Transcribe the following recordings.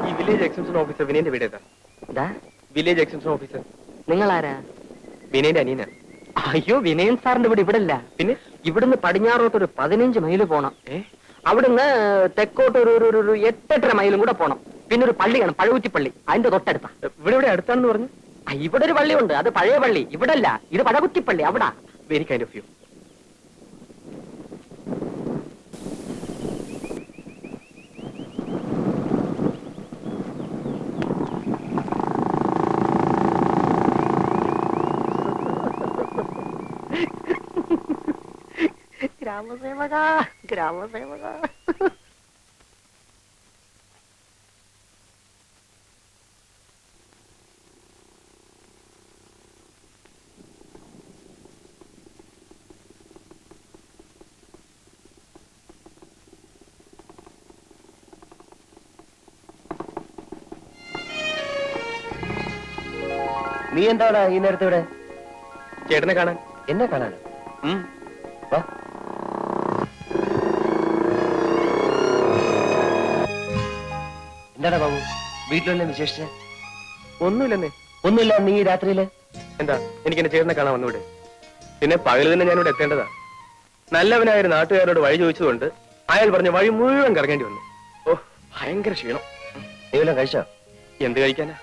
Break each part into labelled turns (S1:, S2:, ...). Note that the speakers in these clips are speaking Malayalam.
S1: ഈ വില്ലേജ് എക്സ്റ്റൻഷൻ ഓഫീസർ വിനയന്റെ വീട് ഏതാ? വില്ലേജ് എക്സ്റ്റൻഷൻ ഓഫീസർ
S2: നിങ്ങൾ ആരാ?
S1: വിനയന്റെ അനിയനാ.
S2: അയ്യോ, വിനയൻ സാറിന്റെ വീട് ഇവിടെ അല്ല.
S1: പിന്നെ
S2: ഇവിടുന്ന് പടിഞ്ഞാറോട്ട് ഒരു 15 മൈല് പോണം. അവിടുന്ന് തെക്കോട്ട് ഒരു 8-8.5 മൈലും കൂടെ പോണം. പിന്നെ ഒരു പള്ളി കാണും, പഴകുറ്റി പള്ളി, അതിന്റെ തൊട്ടടുത്താ.
S1: ഇവിടെ അടുത്താണെന്ന് പറഞ്ഞു.
S2: ഇവിടെ ഒരു പള്ളിയുണ്ട്, അത് പഴയ പള്ളി. ഇവിടെ അല്ല, ഇത് പഴകുറ്റി പള്ളി, അവിടാ.
S1: Very kind of you.
S2: ഗ്രാമസേവക, ഗ്രാമസേവക.
S3: നീ എന്താണ് ഈ നേരത്തെ ഇവിടെ?
S1: ചേട്ടനെ കാണാൻ.
S3: എന്നെ കാണാൻ? എന്താടാ ബാബു, വീട്ടിലെല്ലാം വിശേഷിച്ച്?
S1: ഒന്നുമില്ലെന്നേ.
S3: ഒന്നുമില്ല. നീ രാത്രിയില്
S1: എന്താ എനിക്ക് എന്റെ ചേട്ടനെ കാണാൻ വന്നൂടെ? പിന്നെ പകല് തന്നെ ഞാനിവിടെ എത്തേണ്ടതാ. നല്ലവനായ ഒരു നാട്ടുകാരോട് വഴി ചോദിച്ചതുകൊണ്ട് അയാൾ പറഞ്ഞ വഴി മുഴുവൻ കറങ്ങേണ്ടി വന്നു. ഓ, ഭയങ്കര ക്ഷീണം.
S3: നീ വല്ലതും കഴിച്ചോ?
S1: എന്ത് കഴിക്കാനാ?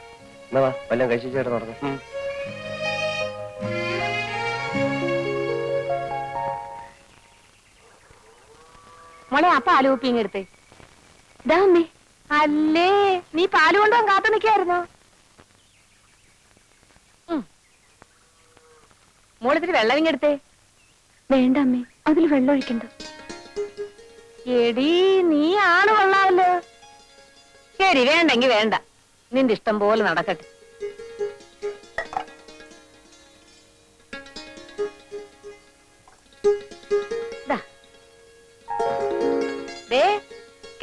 S3: എന്നാ വാ, വല്ലതും കഴിച്ചു ചേട്ടൻ നടന്നു.
S4: മോളെ, ആ പാല് കുപ്പിങ് എടുത്തേ. ഇതാ അമ്മേ. അല്ലേ, നീ പാല് കൊണ്ടുപോകാൻ കാത്തു നിൽക്കായിരുന്നോ? മോളിത്തിരി വെള്ളം ഇങ്ങെടുത്തേ.
S5: വേണ്ട അമ്മേ, അതിൽ വെള്ളം ഒഴിക്കണ്ട.
S4: എടി, നീ ആണ് കൊള്ളാമല്ലോ. ശരി, വേണ്ടെങ്കി വേണ്ട, നിന്റെ ഇഷ്ടം പോലെ നടക്കട്ടെ.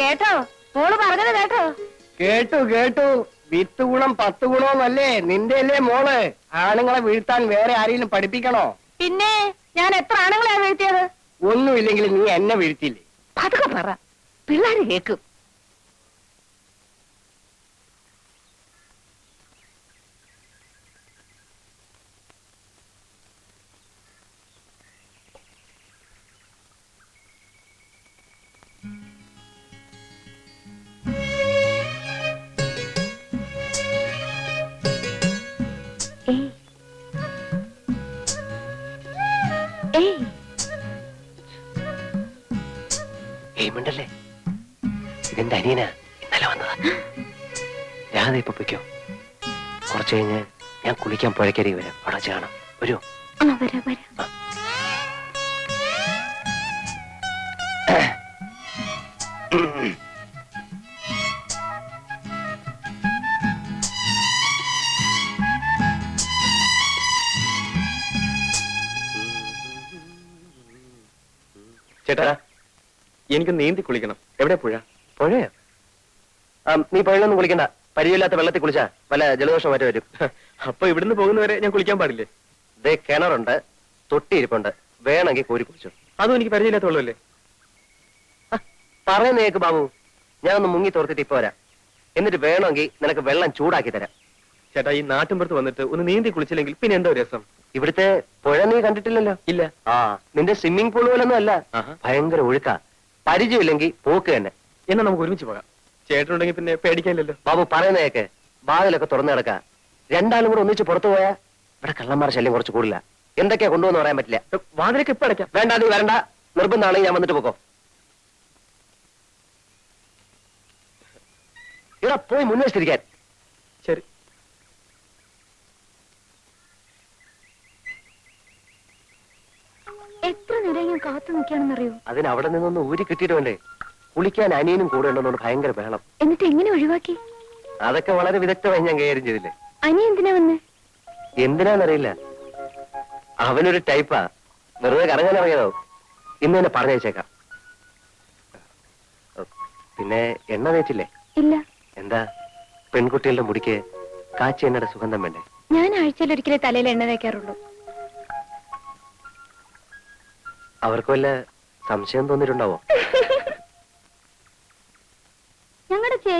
S4: കേട്ടോ, മോള് പറഞ്ഞത് കേട്ടോ?
S2: കേട്ടു കേട്ടു. 10 ഗുണം 10 ഗുണമെന്നല്ലേ നിന്റെ അല്ലേ മോള്? ആണുങ്ങളെ വീഴ്ത്താൻ വേറെ ആരെങ്കിലും പഠിപ്പിക്കണോ?
S4: പിന്നെ ഞാൻ എത്ര ആണുങ്ങളെ വീഴ്ത്തിയത്?
S2: ഒന്നുമില്ലെങ്കിൽ നീ എന്നെ വീഴ്ത്തിയില്ലേ?
S4: പതുക്കെ പറ, പിള്ളേര് കേക്കും.
S3: മിണ്ടല്ലേ, ഇതെന്റെ അനിയനാ, ഇന്നലെ വന്നതാ. രാധ ഇപ്പൊ പൊയ്ക്കോ. കുറച്ചു കഴിഞ്ഞ് ഞാൻ കുളിക്കാൻ പുഴക്കരി വരാം, അവിടെ വെച്ച് കാണാം. വരൂ.
S1: ചേട്ടാ, എനിക്ക് നീന്തി കുളിക്കണം. എവിടെ പുഴ?
S3: പുഴയോ? നീ പുഴയിലൊന്നും കുളിക്കണ്ട. പരിചയമില്ലാത്ത വെള്ളത്തിൽ കുളിച്ചാ വല്ല ജലദോഷം മറ്റു വരും.
S1: അപ്പൊ ഇവിടുന്ന് പോകുന്നവരെ ഞാൻ കുളിക്കാൻ പാടില്ലേ?
S3: ഇതേ കിണറുണ്ട്, തൊട്ടിയിരിപ്പുണ്ട്, വേണമെങ്കിൽ കോരി കുളിച്ചോ.
S1: അതും എനിക്ക് പരിചയമില്ലാത്ത വെള്ളമല്ലേ?
S3: പറയുന്നേക്ക് ബാബു, ഞാനൊന്ന് മുങ്ങി തോർത്തിട്ട് ഇപ്പൊ വരാം. എന്നിട്ട് വേണമെങ്കിൽ നിനക്ക് വെള്ളം ചൂടാക്കി തരാം.
S1: ചേട്ടാ, ഈ നാട്ടിൻപുറത്ത് വന്നിട്ട് ഒന്ന് നീന്തി കുളിച്ചില്ലെങ്കിൽ പിന്നെ എന്തോ രസം.
S3: ഇവിടുത്തെ പുഴ നീ കണ്ടിട്ടില്ലല്ലോ?
S1: ഇല്ല.
S3: നിന്റെ സ്വിമ്മിംഗ് പൂൾ പോലൊന്നും അല്ല, ഭയങ്കര ഒഴുക്കാ. പരിചയമില്ലെങ്കിൽ പോക്ക് തന്നെ.
S1: എന്നാ നമുക്ക് ഒരുമിച്ച് പോകാം. ചേട്ടനുണ്ടെങ്കിൽ പിന്നെ പേടിക്കാനില്ലല്ലോ.
S3: ബാബു പറയുന്നേക്ക്, വാതിലൊക്കെ തുറന്നു കിടക്ക. രണ്ടാളും കൂടെ ഒന്നിച്ച് പുറത്തു പോയാ ഇവിടെ കള്ളന്മാരുടെ ശല്യം കുറച്ച് കൂടില്ല. എന്തൊക്കെയാ കൊണ്ടുവന്ന് പറയാൻ പറ്റില്ല.
S1: വാതിലൊക്കെ ഇപ്പൊ അടയ്ക്കാം.
S3: വേണ്ട, നീ വരണ്ട. നിർബന്ധമാണെങ്കിൽ ഞാൻ വന്നിട്ട് പോക്കോ. ഇവിടെ പോയി മുൻവശത്തിരിക്കാൻ.
S1: ശരി.
S5: എത്ര നേരം ഞാൻ കാത്തു നിൽക്കുകയാണെന്നറിയോ?
S3: അതിന് അവിടെ നിന്നൊന്ന് ഊരി കിട്ടിയിട്ട് വേണ്ടേ? കുളിക്കാൻ അനിയനും കൂടെ ഉണ്ടെന്നോണ്ട് ഭയങ്കര ബഹളം.
S5: എന്നിട്ട് എങ്ങനെ ഒഴിവാക്കി?
S3: അതൊക്കെ വളരെ വിദഗ്ധമായി ഞാൻ കൈകാര്യം ചെയ്തില്ലേ.
S5: അനി എന്തിനാ വന്നേ?
S3: എന്തിനാന്നറിയില്ല, അവനൊരു ടൈപ്പാ. വെറുതെ കറങ്ങാൻ ഇറങ്ങിയതോ. ഇന്ന് തന്നെ പറഞ്ഞയച്ചേക്കാം. പിന്നെ എണ്ണ തേച്ചില്ലേ?
S5: ഇല്ല.
S3: എന്താ, പെൺകുട്ടികളുടെ മുടിക്ക് കാച്ചി എണ്ണയുടെ സുഗന്ധം വേണ്ടേ?
S5: ഞാൻ ആഴ്ചയിൽ ഒരിക്കലേ തലയിൽ എണ്ണ തേക്കാറുള്ളൂ.
S3: അവർക്ക് വല്ല സംശയം തോന്നിയിട്ടുണ്ടാവോ?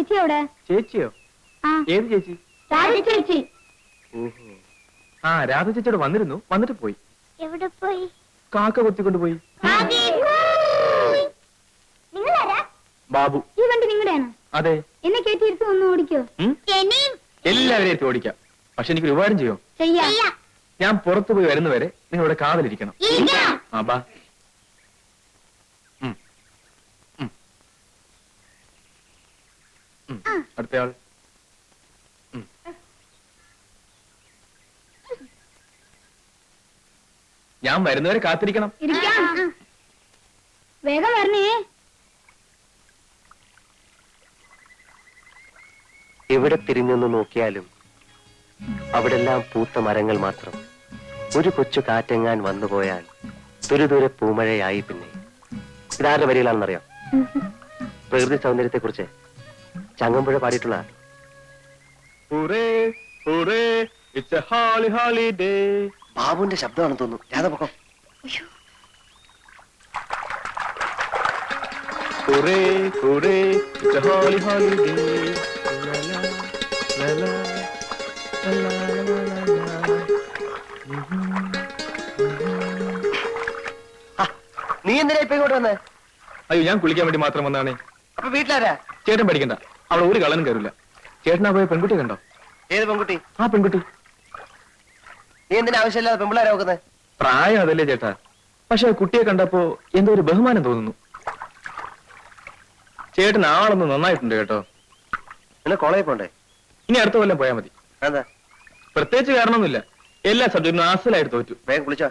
S5: ചേച്ചി എവിടെ?
S1: ചേച്ചിയോ?
S5: ആ
S1: ഏത് ചേച്ചി?
S5: രാധ ചേച്ചി.
S1: ആ രാധ ചേച്ചിയോട് വന്നിരുന്നു, വന്നിട്ട് പോയി.
S5: എവിടെ പോയി?
S1: കാക്ക കൊത്തിക്കൊണ്ട് പോയി.
S5: നിങ്ങളാരാ?
S1: ബാബു.
S5: ഈ വണ്ടി നിങ്ങളുടെയാണ്?
S1: അതെ.
S5: എന്നെ കയറ്റിയിരുത്ത് ഒന്ന് ഓടിക്കോ.
S1: എല്ലാവരെയും എത്തി ഓടിക്കാം. പക്ഷെ എനിക്കൊരു ഉപകാരം ചെയ്യോ?
S5: ചെയ്യാം.
S1: ഞാൻ പുറത്തു പോയി വരുന്നവരെ നിങ്ങൾ ഇവിടെ കാവലിരിക്കണം. ആ ബാ. അടുത്തയാൾ. ഞാൻ വരുന്നവരെ കാത്തിരിക്കണം.
S5: വേഗം വരണേ.
S3: എവിടെ തിരിഞ്ഞൊന്ന് നോക്കിയാലും അവിടെല്ലാം പൂത്ത മരങ്ങൾ മാത്രം. ഒരു കൊച്ചു കാറ്റെങ്ങാൻ വന്നുപോയാൽ തുരുതുരെ പൂമഴയായി. പിന്നെ ഇതാരുടെ വരികളാണെന്നറിയാം? പ്രകൃതി സൗന്ദര്യത്തെ കുറിച്ച് ചങ്ങമ്പുഴ പാടിയിട്ടുള്ള. ബാബുവിന്റെ ശബ്ദമാണെന്ന് തോന്നുന്നു. രാധ പൊക്കം. നീ എന്തിനാ ഇപ്പൊ ഇങ്ങോട്ട് വന്നേ?
S1: അയ്യോ, ഞാൻ കുളിക്കാൻ വേണ്ടി മാത്രം വന്നാണേ.
S3: അപ്പൊ വീട്ടിലാരാ?
S1: ചേട്ടൻ പഠിക്കണ്ട, അവിടെ ഒരു കളനും കയറില്ല. ചേട്ടനാ പോയ പെൺകുട്ടി കണ്ടോ?
S3: ഏത് പെൺകുട്ടി?
S1: ആ പെൺകുട്ടി.
S3: നീ എന്തിനാ ആവശ്യമില്ലാതെ പെൺപിള്ളേരെ നോക്കുന്നത്?
S1: പ്രായം അതല്ലേ ചേട്ടാ, പക്ഷെ കുട്ടിയെ കണ്ടപ്പോ എന്തോ ഒരു ബഹുമാനം തോന്നുന്നു. ചേട്ടൻ ആളൊന്ന് നന്നായിട്ടുണ്ട് കേട്ടോ.
S3: പിന്നെ കോളേജിൽ പോണ്ടേ?
S1: ഇനി അടുത്ത കൊല്ലം പോയാൽ മതി.
S3: എന്താ?
S1: പ്രത്യേകിച്ച് കാരണമൊന്നുമില്ല, എല്ലാ സബ്ജക്റ്റിനും ആസലായിട്ട് തോറ്റു.
S3: വേഗം കുളിച്ചോ.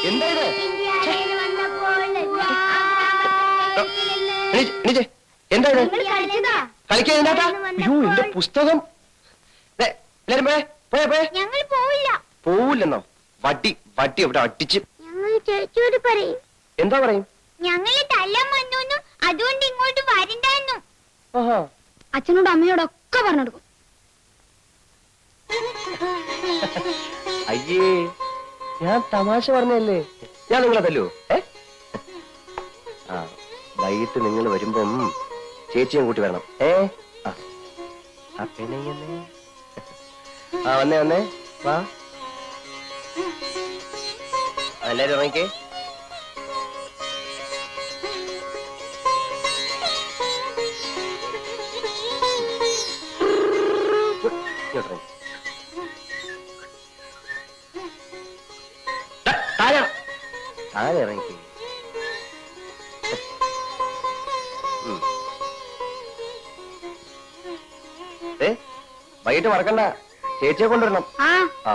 S3: എന്താ ഇത്? എന്താ ഇത്? കളിക്കാൻ എന്താ? അയ്യോ, എന്റെ പുസ്തകം. എല്ലാരും പോയേ പോയേ.
S5: ഞങ്ങൾ പോവില്ല.
S3: പോവില്ലെന്നോ? വട്ടി വട്ടി ഇവിടെ അടിച്ച്.
S5: ഞങ്ങൾ ചേച്ചിയോട് പറയും.
S3: എന്താ പറയും?
S5: ഞങ്ങള് തല്ലാൻ വന്നു, അതുകൊണ്ട് ഇങ്ങോട്ട് വരണ്ടായിരുന്നു.
S3: ആഹാ.
S5: അച്ഛനോട് അമ്മയോടൊക്കെ പറഞ്ഞെടുക്കും.
S3: അയ്യേ, ഞാൻ തമാശ പറഞ്ഞല്ലേ. ഞാൻ നിങ്ങളെ തല്ലൂ? ആ, വൈകിട്ട് നിങ്ങൾ വരുമ്പം ചേച്ചിയും കൂട്ടി വരണം. ആ പെണ്ണെ. ആ വന്നേ വന്നേ വാ. എല്ലാരും ഇറങ്ങിക്കേ. താഴെ ഇറങ്ങിക്കേ. വൈകിട്ട് മറക്കണ്ട, ചേച്ചിയെ കൊണ്ടുവരണം. ആ